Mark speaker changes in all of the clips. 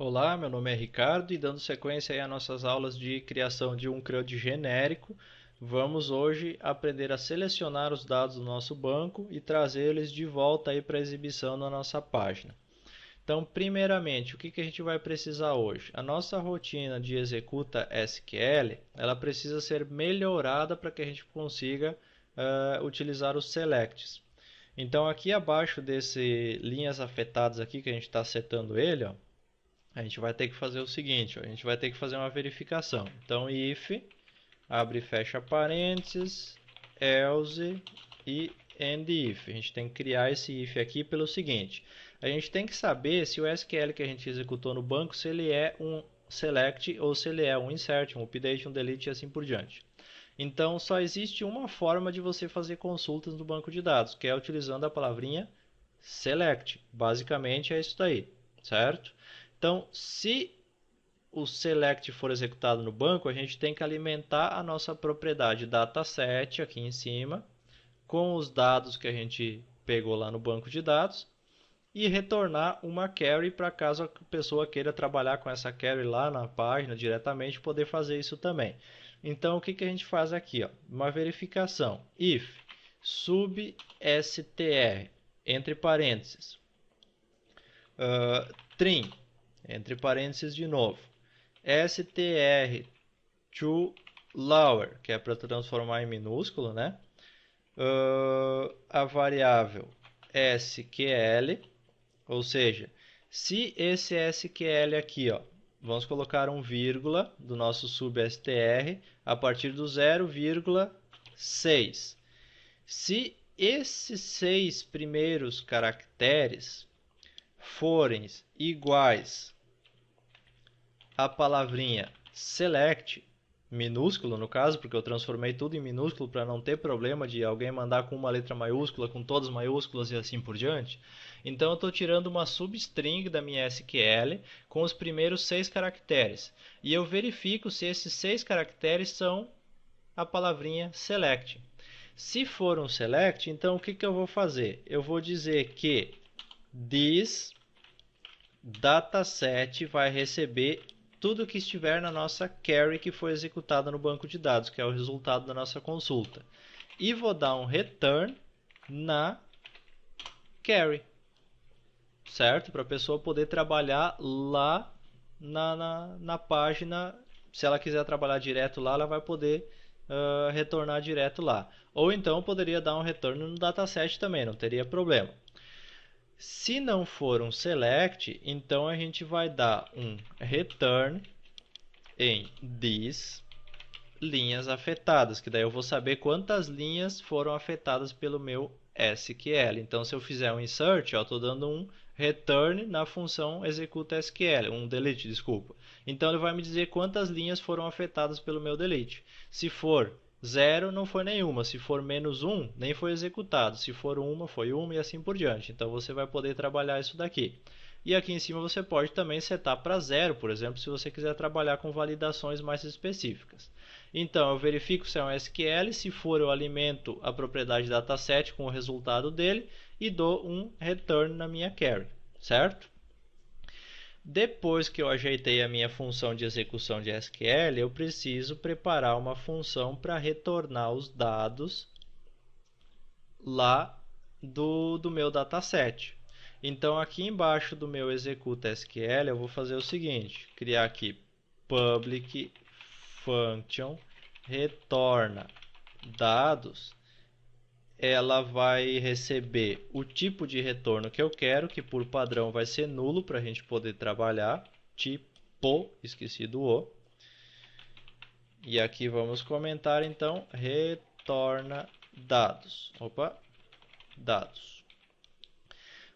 Speaker 1: Olá, meu nome é Ricardo e dando sequência aí às nossas aulas de criação de um CRUD genérico, vamos hoje aprender a selecionar os dados do nosso banco e trazê-los de volta aí para a exibição na nossa página. Então, primeiramente, o que a gente vai precisar hoje? A nossa rotina de executa SQL, ela precisa ser melhorada para que a gente consiga utilizar os selects. Então, aqui abaixo desse linhas afetadas aqui que a gente está setando ele, ó, a gente vai ter que fazer o seguinte, ó, a gente vai ter que fazer uma verificação. Então, if, abre e fecha parênteses, else e end if. A gente tem que criar esse if aqui pelo seguinte, a gente tem que saber se o SQL que a gente executou no banco, se ele é um select ou se ele é um insert, um update, um delete e assim por diante. Então, só existe uma forma de você fazer consultas no banco de dados, que é utilizando a palavrinha select. Basicamente é isso daí, certo? Então, se o select for executado no banco, a gente tem que alimentar a nossa propriedade dataset aqui em cima, com os dados que a gente pegou lá no banco de dados, e retornar uma query para caso a pessoa queira trabalhar com essa query lá na página diretamente, poder fazer isso também. Então, o que a gente faz aqui? Ó? Uma verificação. If substr, entre parênteses, trim, entre parênteses de novo, str to lower, que é para transformar em minúsculo, né? A variável SQL, ou seja, se esse SQL aqui, ó, vamos colocar um vírgula do nosso substr a partir do 0,6. Se esses 6 primeiros caracteres forem iguais à palavrinha select, minúsculo no caso, porque eu transformei tudo em minúsculo para não ter problema de alguém mandar com uma letra maiúscula, com todas maiúsculas e assim por diante. Então eu estou tirando uma substring da minha SQL com os primeiros 6 caracteres. E eu verifico se esses 6 caracteres são a palavrinha select. Se for um select, então o que eu vou fazer? Eu vou dizer que this dataset vai receber tudo que estiver na nossa query que foi executada no banco de dados, que é o resultado da nossa consulta. E vou dar um return na query, certo? Para a pessoa poder trabalhar lá na página. Se ela quiser trabalhar direto lá, ela vai poder retornar direto lá. Ou então eu poderia dar um retorno no dataset também, não teria problema. Se não for um select, então a gente vai dar um return em this linhas afetadas, que daí eu vou saber quantas linhas foram afetadas pelo meu SQL. Então, se eu fizer um insert, eu estou dando um return na função executa SQL, um delete, desculpa. Então, ele vai me dizer quantas linhas foram afetadas pelo meu delete. Se for 0, não foi nenhuma. Se for menos 1, nem foi executado. Se for uma, foi uma e assim por diante. Então, você vai poder trabalhar isso daqui. E aqui em cima você pode também setar para 0, por exemplo, se você quiser trabalhar com validações mais específicas. Então, eu verifico se é um SQL, se for eu alimento a propriedade dataset com o resultado dele e dou um return na minha query, certo? Depois que eu ajeitei a minha função de execução de SQL, eu preciso preparar uma função para retornar os dados lá do meu dataset. Então, aqui embaixo do meu executa SQL, eu vou fazer o seguinte, criar aqui public function retorna dados, ela vai receber o tipo de retorno que eu quero, que por padrão vai ser nulo para a gente poder trabalhar, tipo, esqueci do O. E aqui vamos comentar então, retorna dados. Opa, dados.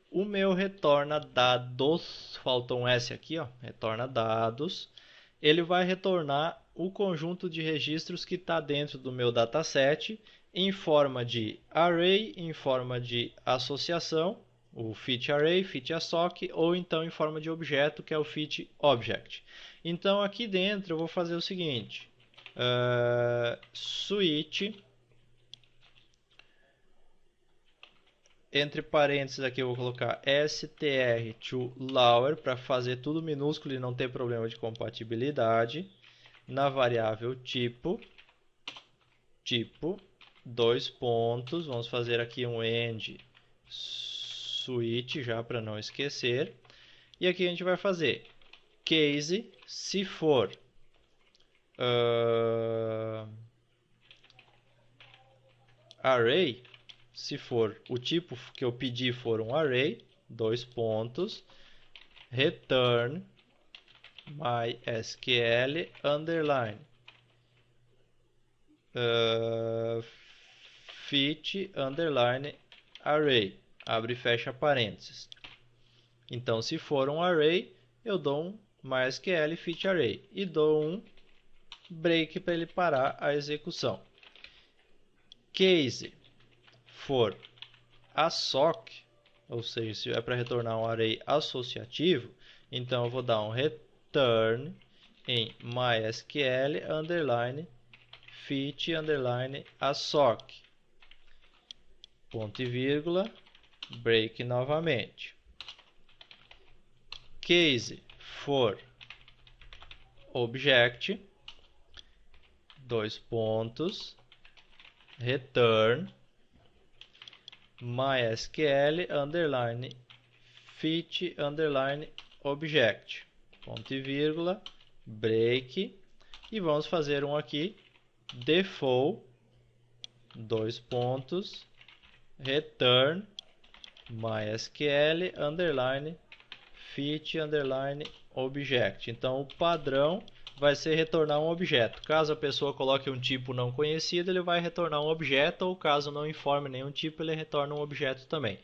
Speaker 1: O meu retorna dados, faltou um S aqui, ó, retorna dados. Ele vai retornar o conjunto de registros que está dentro do meu dataset em forma de array, em forma de associação, o fit array, fit assoc, ou então em forma de objeto, que é o fit object. Então aqui dentro eu vou fazer o seguinte, switch Entre parênteses aqui eu vou colocar str to lower para fazer tudo minúsculo e não ter problema de compatibilidade. Na variável tipo, dois pontos, vamos fazer aqui um end switch já para não esquecer. E aqui a gente vai fazer case se for array, se for o tipo que eu pedi for um array, dois pontos, return mysql underline fit underline array, abre e fecha parênteses. Então, se for um array, eu dou um mysql fit array e dou um break para ele parar a execução. Case for assoc, ou seja, se é para retornar um array associativo, então eu vou dar um return em mysql underline fit underline assoc, ponto e vírgula, break novamente. Case for object, dois pontos, return mysql underline fit underline object, ponto e vírgula, break, e vamos fazer um aqui, default, dois pontos, return mysql underline fit underline object. Então o padrão vai ser retornar um objeto. Caso a pessoa coloque um tipo não conhecido, ele vai retornar um objeto, ou caso não informe nenhum tipo, ele retorna um objeto também.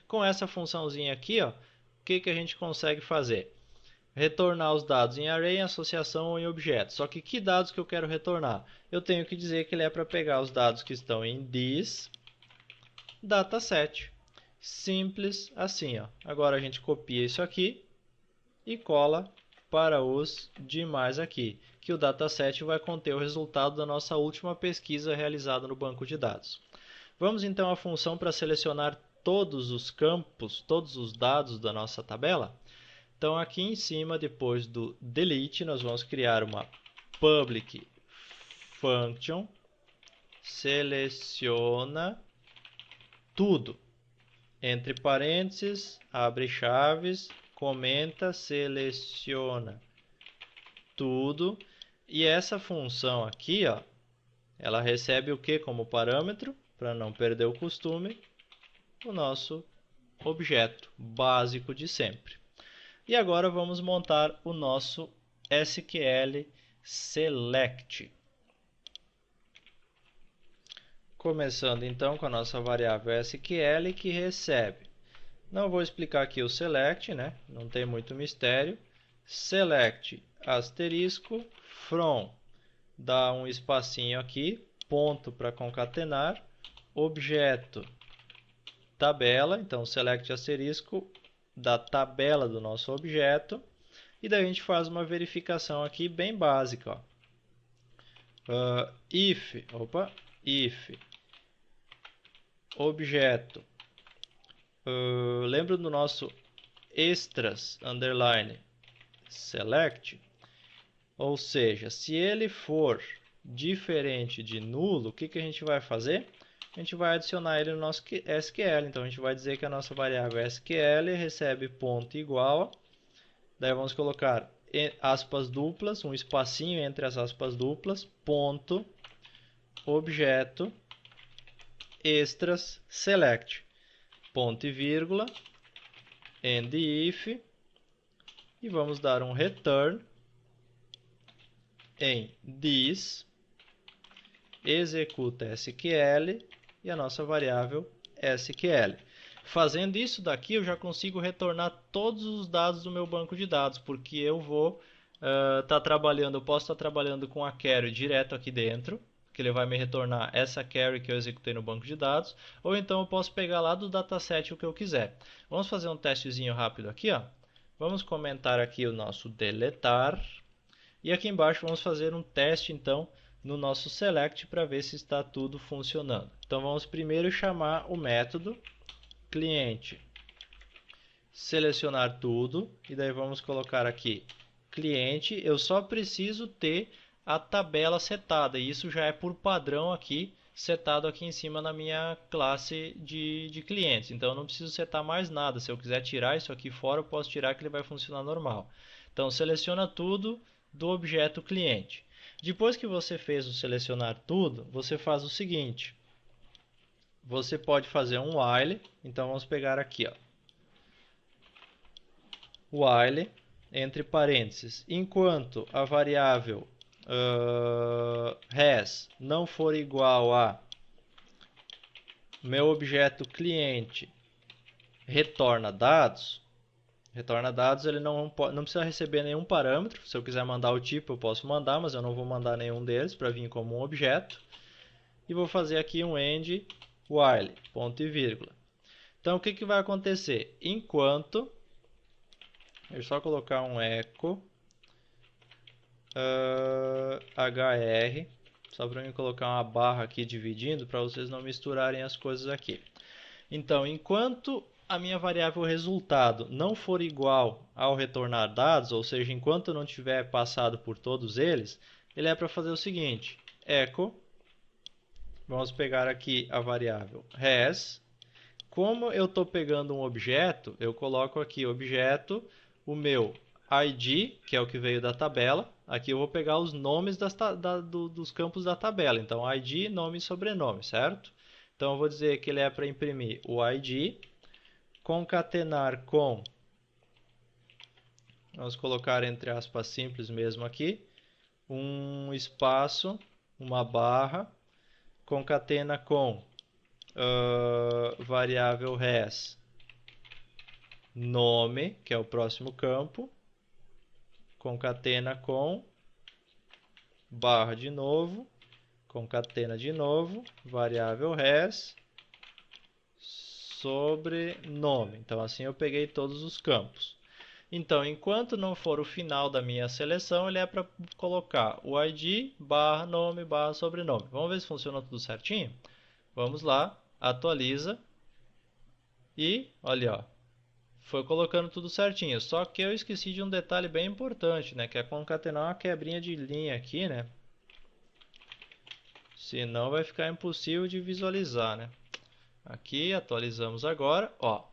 Speaker 1: Com essa funçãozinha aqui, ó, o que a gente consegue fazer? Retornar os dados em array, em associação ou em objeto. Só que dados que eu quero retornar? Eu tenho que dizer que ele é para pegar os dados que estão em this dataset. Simples assim, ó. Agora a gente copia isso aqui e cola para os demais aqui, que o dataset vai conter o resultado da nossa última pesquisa realizada no banco de dados. Vamos então à função para selecionar todos os campos, todos os dados da nossa tabela. Então aqui em cima, depois do delete, nós vamos criar uma public function seleciona tudo. Entre parênteses, abre chaves, comenta, seleciona tudo. E essa função aqui, ó, ela recebe o que como parâmetro? Para não perder o costume, o nosso objeto básico de sempre. E agora vamos montar o nosso SQL select. Começando então com a nossa variável SQL que recebe. Não vou explicar aqui o select, né? Não tem muito mistério. Select asterisco from, dá um espacinho aqui, ponto para concatenar, objeto tabela, então select asterisco da tabela do nosso objeto, e daí a gente faz uma verificação aqui bem básica, ó. If objeto, lembra do nosso extras underline select, ou seja, se ele for diferente de nulo, o que a gente vai fazer? A gente vai adicionar ele no nosso SQL, então a gente vai dizer que a nossa variável SQL recebe ponto igual, daí vamos colocar aspas duplas, um espacinho entre as aspas duplas, ponto, objeto, extras, select, ponto e vírgula, end if, e vamos dar um return em this, executa SQL e a nossa variável SQL. Fazendo isso daqui, eu já consigo retornar todos os dados do meu banco de dados, porque eu vou eu posso estar trabalhando com a query direto aqui dentro, que ele vai me retornar essa query que eu executei no banco de dados, ou então eu posso pegar lá do dataset o que eu quiser. Vamos fazer um testezinho rápido aqui, ó. Vamos comentar aqui o nosso deletar, e aqui embaixo vamos fazer um teste então no nosso select para ver se está tudo funcionando. Então vamos primeiro chamar o método cliente selecionar tudo, e daí vamos colocar aqui cliente. Eu só preciso ter a tabela setada, e isso já é por padrão aqui, setado aqui em cima na minha classe de clientes. Então eu não preciso setar mais nada. Se eu quiser tirar isso aqui fora, eu posso tirar que ele vai funcionar normal. Então seleciona tudo do objeto cliente. Depois que você fez o selecionar tudo, você faz o seguinte. Você pode fazer um while. Então vamos pegar aqui, ó. While, entre parênteses, enquanto a variável res não for igual a meu objeto cliente retorna dados. Retorna dados, ele não precisa receber nenhum parâmetro. Se eu quiser mandar o tipo, eu posso mandar, mas eu não vou mandar nenhum deles para vir como um objeto. E vou fazer aqui um end while, ponto e vírgula. Então, o que vai acontecer? Enquanto, eu só colocar um echo hr, só para mim colocar uma barra aqui dividindo, para vocês não misturarem as coisas aqui. Então, enquanto a minha variável resultado não for igual ao retornar dados, ou seja, enquanto não tiver passado por todos eles, ele é para fazer o seguinte, echo, vamos pegar aqui a variável res. Como eu estou pegando um objeto, eu coloco aqui objeto, o meu ID, que é o que veio da tabela. Aqui eu vou pegar os nomes dos campos da tabela. Então, ID, nome e sobrenome, certo? Então, eu vou dizer que ele é para imprimir o ID, concatenar com, vamos colocar entre aspas simples mesmo aqui, um espaço, uma barra, concatena com variável res nome, que é o próximo campo, concatena com barra de novo, concatena de novo, variável res sobrenome. Então assim eu peguei todos os campos. Então, enquanto não for o final da minha seleção, ele é para colocar o ID, barra nome, barra sobrenome. Vamos ver se funciona tudo certinho? Vamos lá, atualiza e olha, ó, foi colocando tudo certinho. Só que eu esqueci de um detalhe bem importante, né? Que é concatenar uma quebrinha de linha aqui, né? Senão vai ficar impossível de visualizar, né? Aqui, atualizamos agora, ó.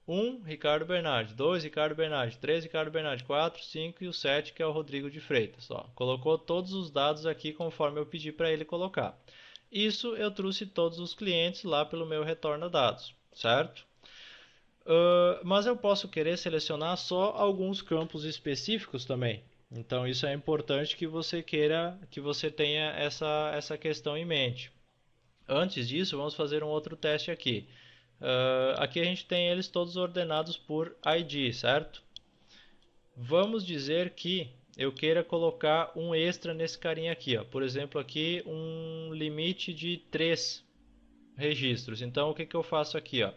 Speaker 1: 1, Ricardo Bernardi, 2, Ricardo Bernardi, 3, Ricardo Bernardi, 4, 5 e o 7, que é o Rodrigo de Freitas. Ó. Colocou todos os dados aqui conforme eu pedi para ele colocar. Isso eu trouxe todos os clientes lá pelo meu retorna dados, certo? Mas eu posso querer selecionar só alguns campos específicos também. Então isso é importante que você queira, que você tenha essa questão em mente. Antes disso, vamos fazer um outro teste aqui. Aqui a gente tem eles todos ordenados por ID, certo? Vamos dizer que eu queira colocar um extra nesse carinha aqui, ó. Por exemplo, aqui um limite de 3 registros. Então o que eu faço aqui, ó?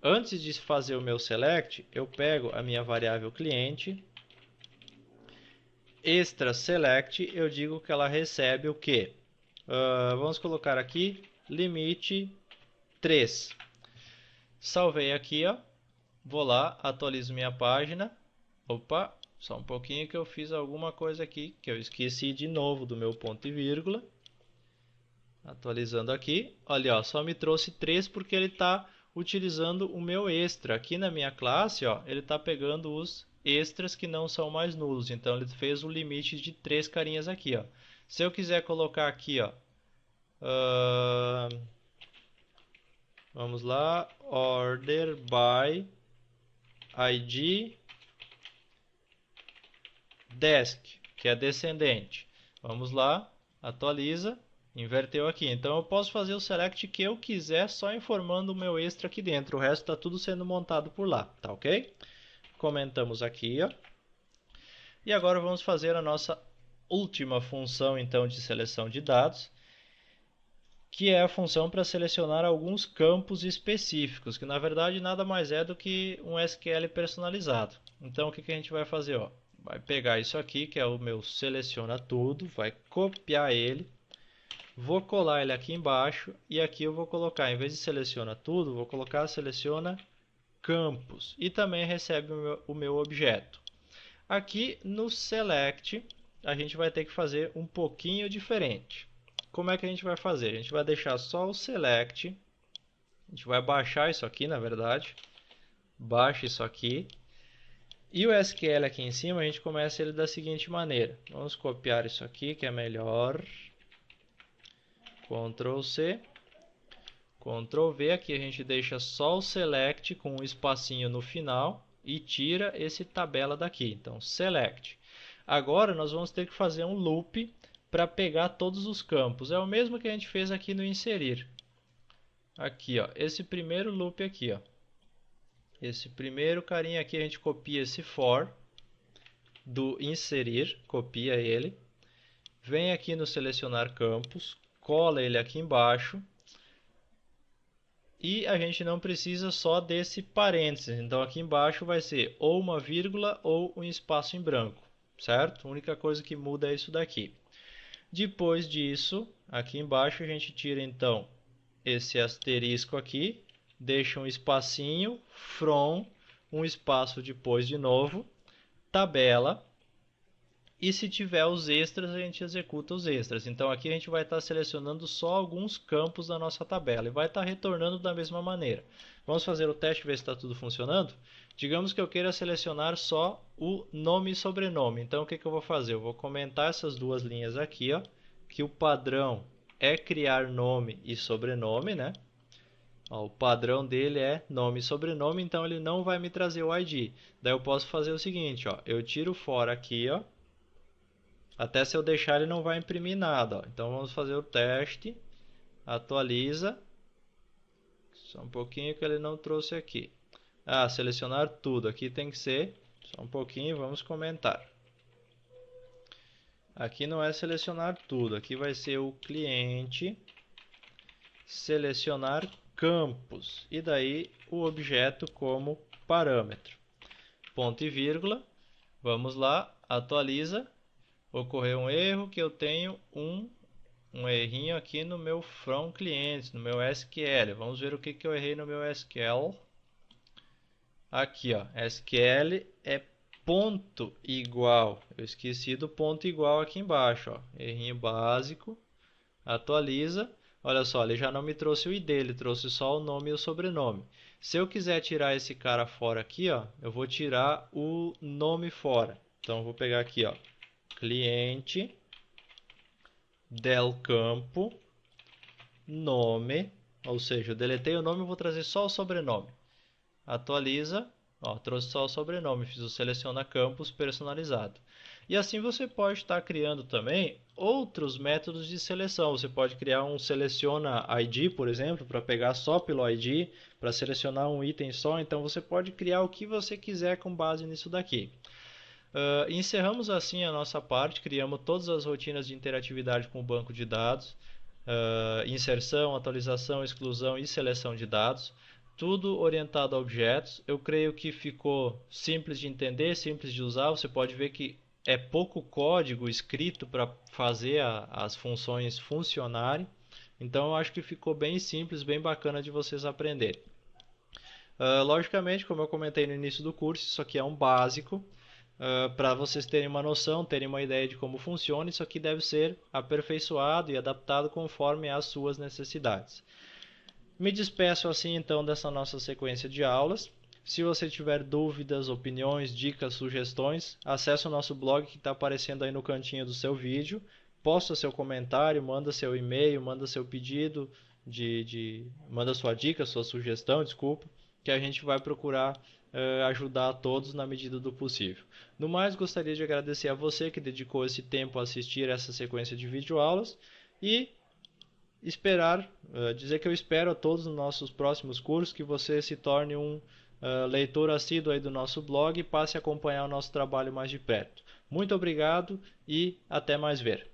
Speaker 1: Antes de fazer o meu select, eu pego a minha variável cliente, extra select, eu digo que ela recebe o quê? Vamos colocar aqui limite 3. Salvei aqui, ó. Vou lá, atualizo minha página. Opa, só um pouquinho que eu fiz alguma coisa aqui que eu esqueci de novo do meu ponto e vírgula. Atualizando aqui, olha, ó, só me trouxe 3 porque ele está utilizando o meu extra. Aqui na minha classe, ó, ele está pegando os extras que não são mais nulos. Então ele fez o limite de 3 carinhas aqui, ó. Se eu quiser colocar aqui, ó, vamos lá, order by ID desk, que é descendente. Vamos lá, atualiza, inverteu aqui. Então eu posso fazer o select que eu quiser, só informando o meu extra aqui dentro. O resto está tudo sendo montado por lá, tá ok? Comentamos aqui, ó. E agora vamos fazer a nossa última função então de seleção de dados, que é a função para selecionar alguns campos específicos, que na verdade nada mais é do que um SQL personalizado. Então o que a gente vai fazer? Ó? Vai pegar isso aqui, que é o meu seleciona tudo, vai copiar ele, vou colar ele aqui embaixo e aqui eu vou colocar, em vez de seleciona tudo, vou colocar seleciona campos e também recebe o meu objeto. Aqui no select a gente vai ter que fazer um pouquinho diferente. Como é que a gente vai fazer? A gente vai deixar só o select, a gente vai baixar isso aqui na verdade, baixa isso aqui. E o SQL aqui em cima, a gente começa ele da seguinte maneira. Vamos copiar isso aqui, que é melhor. Ctrl C. Ctrl V. Aqui a gente deixa só o select com um espacinho no final e tira esse tabela daqui. Então, select. Agora, nós vamos ter que fazer um loop para pegar todos os campos. É o mesmo que a gente fez aqui no inserir. Aqui, ó, esse primeiro loop aqui, ó. Esse primeiro carinha aqui a gente copia esse for do inserir, copia ele, vem aqui no selecionar campos, cola ele aqui embaixo e a gente não precisa só desse parênteses, então aqui embaixo vai ser ou uma vírgula ou um espaço em branco, certo? A única coisa que muda é isso daqui. Depois disso, aqui embaixo a gente tira então esse asterisco aqui, deixa um espacinho, from, um espaço depois de novo, tabela, e se tiver os extras, a gente executa os extras. Então aqui a gente vai estar selecionando só alguns campos da nossa tabela e vai estar retornando da mesma maneira. Vamos fazer o teste, ver se está tudo funcionando? Digamos que eu queira selecionar só o nome e sobrenome. Então o que eu vou fazer? Eu vou comentar essas duas linhas aqui, ó, que o padrão é criar nome e sobrenome, né? Ó, o padrão dele é nome e sobrenome, então ele não vai me trazer o ID. Daí eu posso fazer o seguinte, ó, eu tiro fora aqui, ó, até se eu deixar ele não vai imprimir nada. Ó. Então vamos fazer o teste, atualiza, só um pouquinho que ele não trouxe aqui. Ah, selecionar tudo, aqui tem que ser, só um pouquinho, vamos comentar. Aqui não é selecionar tudo, aqui vai ser o cliente, selecionar campos, e daí o objeto como parâmetro. Ponto e vírgula, vamos lá, atualiza, ocorreu um erro que eu tenho um errinho aqui no meu from clientes, no meu SQL. Vamos ver o que eu errei no meu SQL. Aqui, ó, SQL é ponto igual. Eu esqueci do ponto igual aqui embaixo, ó. Errinho básico. Atualiza. Olha só, ele já não me trouxe o ID, ele trouxe só o nome e o sobrenome. Se eu quiser tirar esse cara fora aqui, ó, eu vou tirar o nome fora. Então eu vou pegar aqui, ó, cliente del campo nome, ou seja, eu deletei o nome e vou trazer só o sobrenome. Atualiza, ó, trouxe só o sobrenome, fiz o seleciona campos personalizado. E assim você pode estar criando também outros métodos de seleção. Você pode criar um seleciona ID, por exemplo, para pegar só pelo ID, para selecionar um item só. Então você pode criar o que você quiser com base nisso daqui. Encerramos assim a nossa parte, criamos todas as rotinas de interatividade com o banco de dados, inserção, atualização, exclusão e seleção de dados, tudo orientado a objetos. Eu creio que ficou simples de entender, simples de usar. Você pode ver que é pouco código escrito para fazer as funções funcionarem. Então eu acho que ficou bem simples, bem bacana de vocês aprenderem. Logicamente, como eu comentei no início do curso, isso aqui é um básico. Para vocês terem uma noção, terem uma ideia de como funciona, isso aqui deve ser aperfeiçoado e adaptado conforme as suas necessidades. Me despeço assim então dessa nossa sequência de aulas. Se você tiver dúvidas, opiniões, dicas, sugestões, acesse o nosso blog que está aparecendo aí no cantinho do seu vídeo, posta seu comentário, manda seu e-mail, manda seu pedido, manda sua dica, sua sugestão, desculpa, que a gente vai procurar ajudar a todos na medida do possível. No mais, gostaria de agradecer a você que dedicou esse tempo a assistir essa sequência de videoaulas e dizer que eu espero a todos nos nossos próximos cursos que você se torne um leitor assíduo aí do nosso blog e passe a acompanhar o nosso trabalho mais de perto. Muito obrigado e até mais ver.